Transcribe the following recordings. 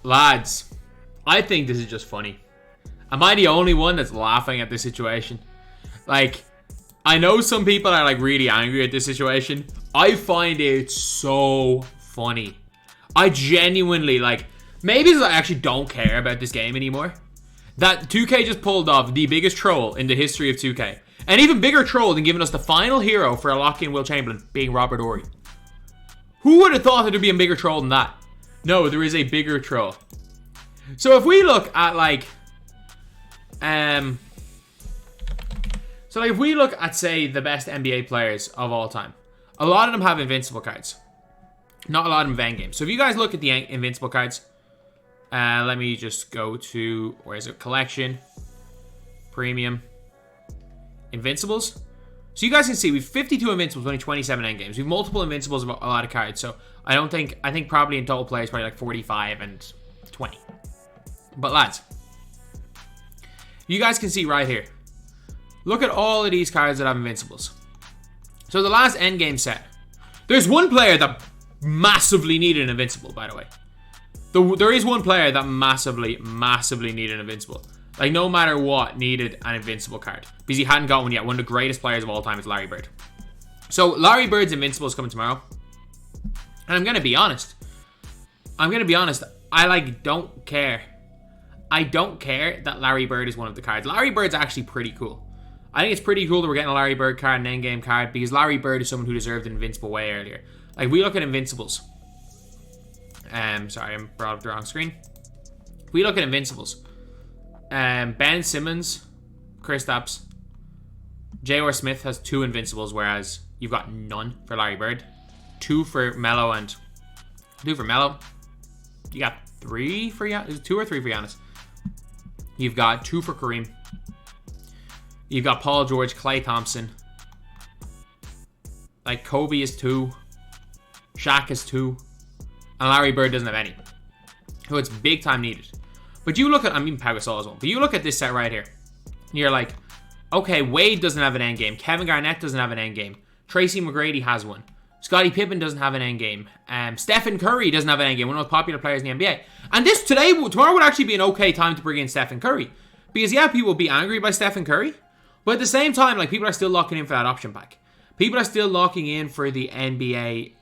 Lads, I think this is just funny. Am I the only one that's laughing at this situation? Like, I know some people are like really angry at this situation. I find it so funny. I genuinely like, maybe it's I actually don't care about this game anymore. That 2K just pulled off the biggest troll in the history of 2K. An even bigger troll than giving us the final hero for a lock-in Will Chamberlain being Robert Ory. Who would have thought that there'd be a bigger troll than that? No, there is a bigger troll. So if we look at like, if we look at, say, the best NBA players of all time, a lot of them have invincible cards. Not a lot of them have endgame. So if you guys look at the invincible cards, let me just go to, where is it? Collection, Premium, Invincibles. So you guys can see we have 52 invincibles, only 27 endgames. We have multiple invincibles of a lot of cards. So I think probably in total play is probably like 45 and 20. But lads, you guys can see right here. Look at all of these cards that have invincibles. So the last endgame set, there's one player that massively needed an invincible, by the way. There is one player that massively needed an invincible. Like, no matter what, needed an invincible card. Because he hadn't got one yet. One of the greatest players of all time is Larry Bird. So, Larry Bird's invincible is coming tomorrow. And I'm going to be honest. I, like, don't care. I don't care that Larry Bird is one of the cards. Larry Bird's actually pretty cool. I think it's pretty cool that we're getting a Larry Bird card, an endgame card, because Larry Bird is someone who deserved an invincible way earlier. Like, we look at invincibles. Sorry, I brought up the wrong screen. We look at invincibles. Ben Simmons, Kristaps, J.R. Smith has 2 invincibles, whereas you've got none for Larry Bird. 2 for Melo and 2 for Melo. You got 3 for Giannis. 2 or 3 for Giannis. You've got 2 for Kareem. You've got Paul George, Klay Thompson. Like, Kobe is 2. Shaq is 2. And Larry Bird doesn't have any. So it's big time needed. But you look at, I mean, Pau Gasol as well. But you look at this set right here. And you're like, okay, Wade doesn't have an endgame. Kevin Garnett doesn't have an endgame. Tracy McGrady has one. Scottie Pippen doesn't have an endgame. Stephen Curry doesn't have an endgame. One of the most popular players in the NBA. And tomorrow would actually be an okay time to bring in Stephen Curry. Because yeah, people will be angry by Stephen Curry. But at the same time, like, people are still locking in for that option pack. People are still locking in for the NBA,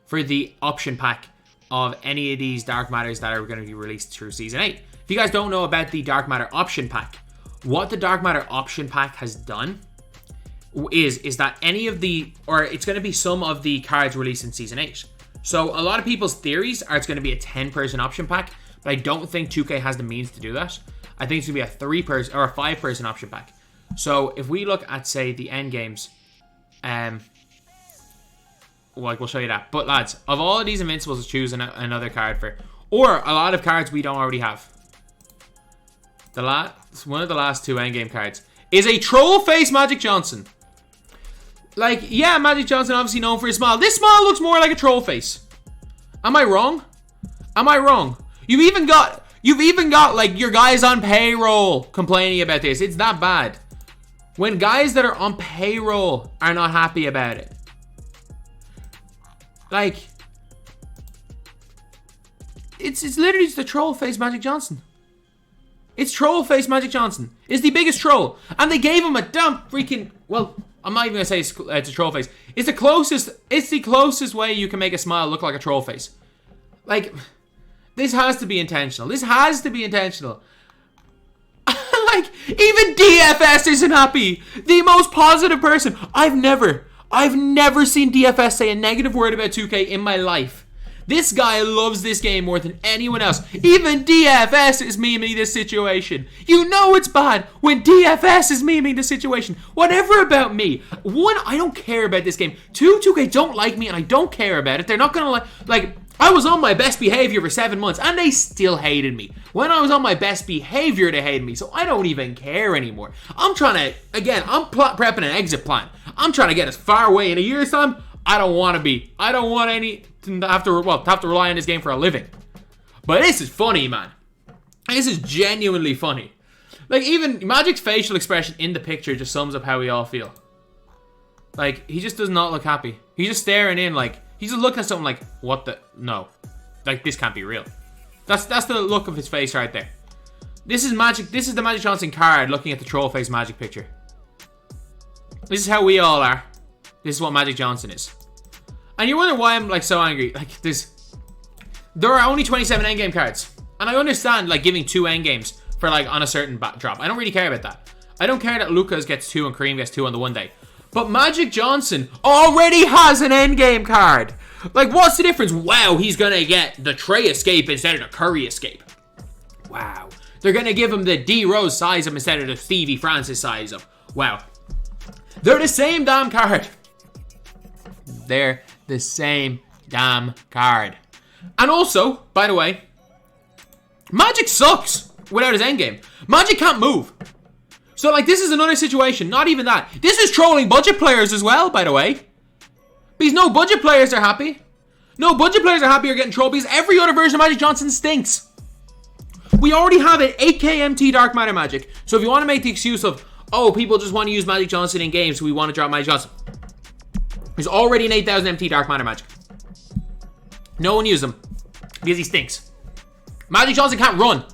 for the option pack of any of these Dark Matters that are going to be released through Season 8. If you guys don't know about the Dark Matter option pack, what the Dark Matter option pack has done is that it's going to be some of the cards released in Season 8. So a lot of people's theories are it's going to be a 10-person option pack, but I don't think 2K has the means to do that. I think it's going to be a 3-person or a 5-person option pack. So if we look at, say, the end games, we'll show you that. But lads, of all of these invincibles, let's choose another card for, or a lot of cards we don't already have. One of the last 2 endgame cards is a troll face Magic Johnson. Like, yeah, Magic Johnson obviously known for his smile. This smile looks more like a troll face. Am I wrong? You've even got like your guys on payroll complaining about this. It's that bad. When guys that are on payroll are not happy about it. Like, it's literally just a troll face Magic Johnson. It's troll face Magic Johnson. It's the biggest troll. And they gave him a damn freaking, well, I'm not even going to say it's a troll face. It's the closest way you can make a smile look like a troll face. Like, this has to be intentional. Like, even DFS isn't happy. The most positive person. I've never seen DFS say a negative word about 2K in my life. This guy loves this game more than anyone else. Even DFS is memeing this situation. You know it's bad when DFS is memeing the situation. Whatever about me. 1, I don't care about this game. 2, 2K don't like me and I don't care about it. They're not gonna like, I was on my best behavior for 7 months and they still hated me. When I was on my best behavior, they hated me. So I don't even care anymore. I'm trying to, again, I'm prepping an exit plan. I'm trying to get as far away in a year's time. I don't want any to have to rely on this game for a living. But this is funny, man. This is genuinely funny. Like, even Magic's facial expression in the picture just sums up how we all feel. Like, he just does not look happy. He's just staring in, like, he's just looking at something like, what the, no. Like, this can't be real. That's the look of his face right there. This is Magic. This is the Magic Johnson card looking at the troll face Magic picture. This is how we all are. This is what Magic Johnson is. And you're wondering why I'm like so angry. Like there are only 27 endgame cards. And I understand like giving 2 endgames for like on a certain drop. I don't really care about that. I don't care that Lucas gets 2 and Kareem gets 2 on the one day. But Magic Johnson already has an endgame card. Like, what's the difference? Wow, he's gonna get the Trey escape instead of the Curry escape. Wow. They're gonna give him the D Rose size up instead of the Stevie Francis size up. Wow. They're the same damn card. They're the same damn card. And also, by the way, Magic sucks without his endgame. Magic can't move. So, like, this is another situation. Not even that. This is trolling budget players as well, by the way. Because no budget players are happy. No budget players are happy or getting trolled because every other version of Magic Johnson stinks. We already have an 8k MT Dark Matter Magic. So if you want to make the excuse of, oh, people just want to use Magic Johnson in games, so we want to drop Magic Johnson. There's already an 8000 MT Dark Matter Magic. No one uses him because he stinks. Magic Johnson can't run.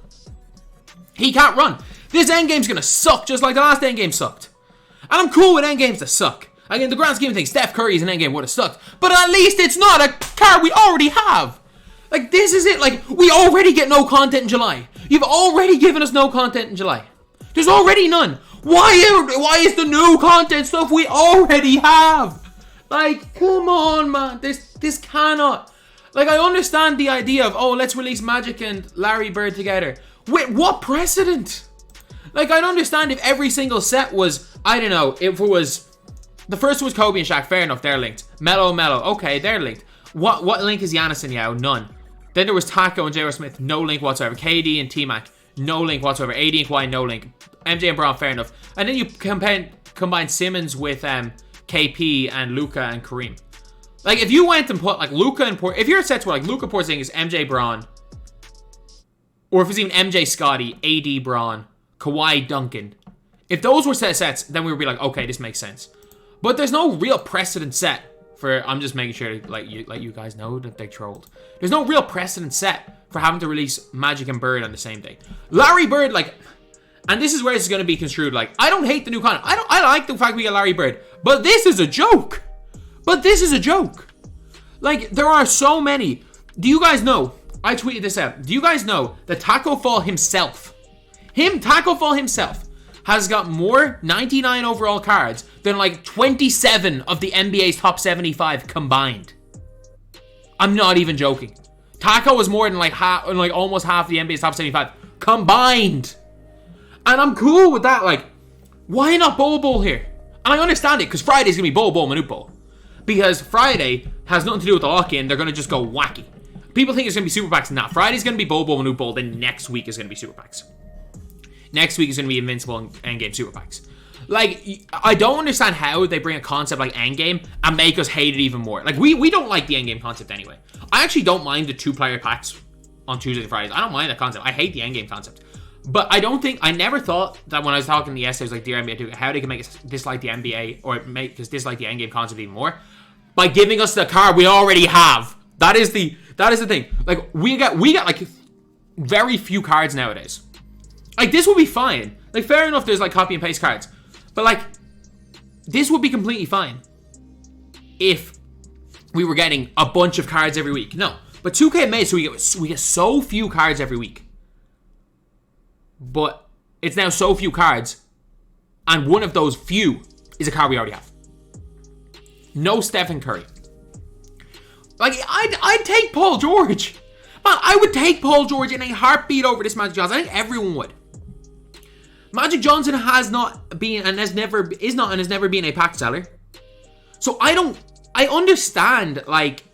He can't run. This endgame's gonna suck just like the last endgame sucked. And I'm cool with endgames that suck. Like in the grand scheme of things, Steph Curry's an endgame would have sucked. But at least it's not a card we already have. Like, this is it. Like, we already get no content in July. You've already given us no content in July. There's already none. Why is the new content stuff we already have? Like, come on, man. This cannot. Like, I understand the idea of, oh, let's release Magic and Larry Bird together. Wait, what precedent? Like, I'd understand if every single set was, I don't know, if it was... The first was Kobe and Shaq, fair enough, they're linked. Melo, okay, they're linked. What link is Giannis and Yao? None. Then there was Taco and J.R. Smith, no link whatsoever. KD and T-Mac, no link whatsoever. AD and Kawhi, no link. MJ and Braun, fair enough. And then you combine Simmons with KP and Luka and Kareem. Like, if you went and put, like, Luka and if your sets were, like, Luka Porzingis, MJ Braun, or if it's even MJ Scotty, AD Braun, Kawhi Duncan, if those were sets, then we would be like, okay, this makes sense. But there's no real precedent set for, I'm just making sure like you guys know that they trolled. There's no real precedent set for having to release Magic and Bird on the same day. Larry Bird, like, and this is where it's going to be construed, like, I don't hate the new content. I like the fact we get Larry Bird, but this is a joke. Like, there are so many. Do you guys know, I tweeted this out, do you guys know that Taco Fall himself, has got more 99 overall cards than like 27 of the NBA's top 75 combined. I'm not even joking. Taco was more than like almost half the NBA's top 75 combined. And I'm cool with that. Like, why not Bol Bol here? And I understand it because Friday's gonna be Bol Bol Manute Bol. Because Friday has nothing to do with the lock-in, they're gonna just go wacky. People think it's gonna be super packs. Nah, Friday's gonna be Bol Bol Manute Bol, then next week is gonna be super packs. Next week is going to be Invincible and Endgame Super Packs. Like, I don't understand how they bring a concept like Endgame and make us hate it even more. Like, we don't like the Endgame concept anyway. I actually don't mind the 2-player packs on Tuesdays and Fridays. I don't mind that concept. I hate the Endgame concept. But I never thought that when I was talking to yesterday, I was like, dear NBA 2, how they can make us dislike the NBA or make us dislike the Endgame concept even more? By giving us the card we already have. That is the thing. Like, we got like very few cards nowadays. Like, this would be fine. Like, fair enough, there's, like, copy and paste cards. But, like, this would be completely fine if we were getting a bunch of cards every week. No. But 2K made so we get so few cards every week. But it's now so few cards, and one of those few is a card we already have. No Stephen Curry. Like, I'd take Paul George. Man, I would take Paul George in a heartbeat over this Magic Johnson. I think everyone would. Magic Johnson has not been and has never been a pack seller. So I understand like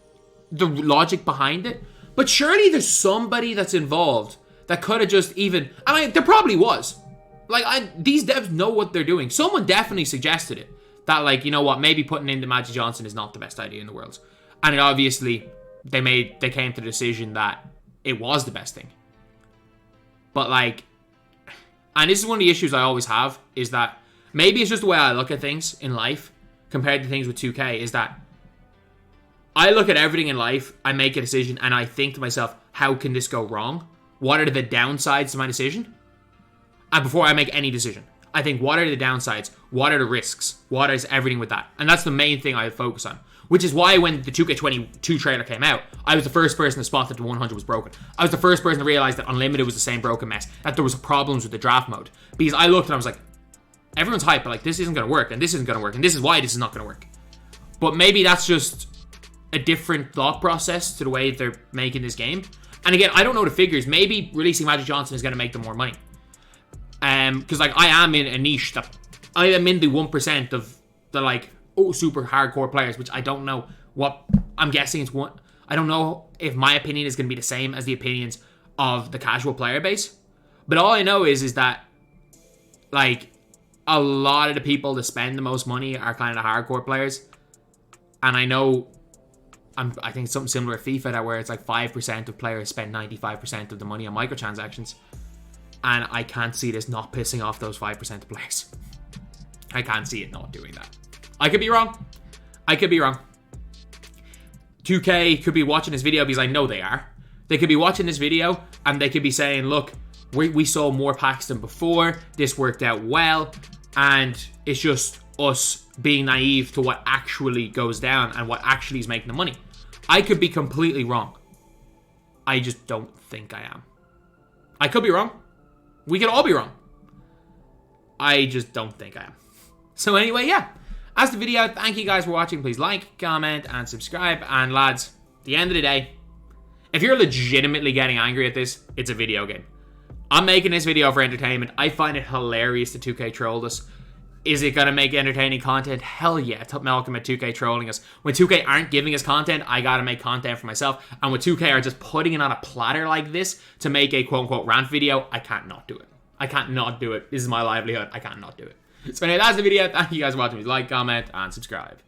the logic behind it, but surely there's somebody that's involved that could have just even, there probably was. Like, these devs know what they're doing. Someone definitely suggested it. That, like, you know what, maybe putting in the Magic Johnson is not the best idea in the world. And it obviously, they came to the decision that it was the best thing. But, like, and this is one of the issues I always have, is that maybe it's just the way I look at things in life compared to things with 2K, is that I look at everything in life, I make a decision, and I think to myself, how can this go wrong? What are the downsides to my decision? And before I make any decision, I think, what are the downsides? What are the risks? What is everything with that? And that's the main thing I focus on. Which is why when the 2k22 trailer came out, I was the first person to spot that the 100 was broken. I was the first person to realize that Unlimited was the same broken mess, that there was problems with the draft mode. Because I looked and I was like, everyone's hyped, but like, this isn't going to work, and this isn't going to work, and this is why this is not going to work. But maybe that's just a different thought process to the way they're making this game. And again, I don't know the figures. Maybe releasing Magic Johnson is going to make them more money. Because like, I am in a niche that I am in the 1% of the like, super hardcore players, which I don't know what, I'm guessing it's one. I don't know if my opinion is going to be the same as the opinions of the casual player base. But all I know is that like, a lot of the people that spend the most money are kind of the hardcore players. And I know, I think something similar to FIFA, that where it's like 5% of players spend 95% of the money on microtransactions. And I can't see this not pissing off those 5% of players. I can't see it not doing that. I could be wrong. I could be wrong. 2K could be watching this video, because I know they are. They could be watching this video and they could be saying, look, we saw more packs than before. This worked out well. And it's just us being naive to what actually goes down and what actually is making the money. I could be completely wrong. I just don't think I am. I could be wrong. We could all be wrong. I just don't think I am. So anyway, yeah. That's the video. Thank you guys for watching. Please like, comment, and subscribe. And lads, at the end of the day, if you're legitimately getting angry at this, it's a video game. I'm making this video for entertainment. I find it hilarious that 2K trolled us. Is it going to make entertaining content? Hell yeah. Malcolm at 2K trolling us. When 2K aren't giving us content, I got to make content for myself. And when 2K are just putting it on a platter like this to make a quote-unquote rant video, I can't not do it. I can't not do it. This is my livelihood. I can't not do it. So anyway, that's the video. Thank you guys for watching. Please like, comment, and subscribe.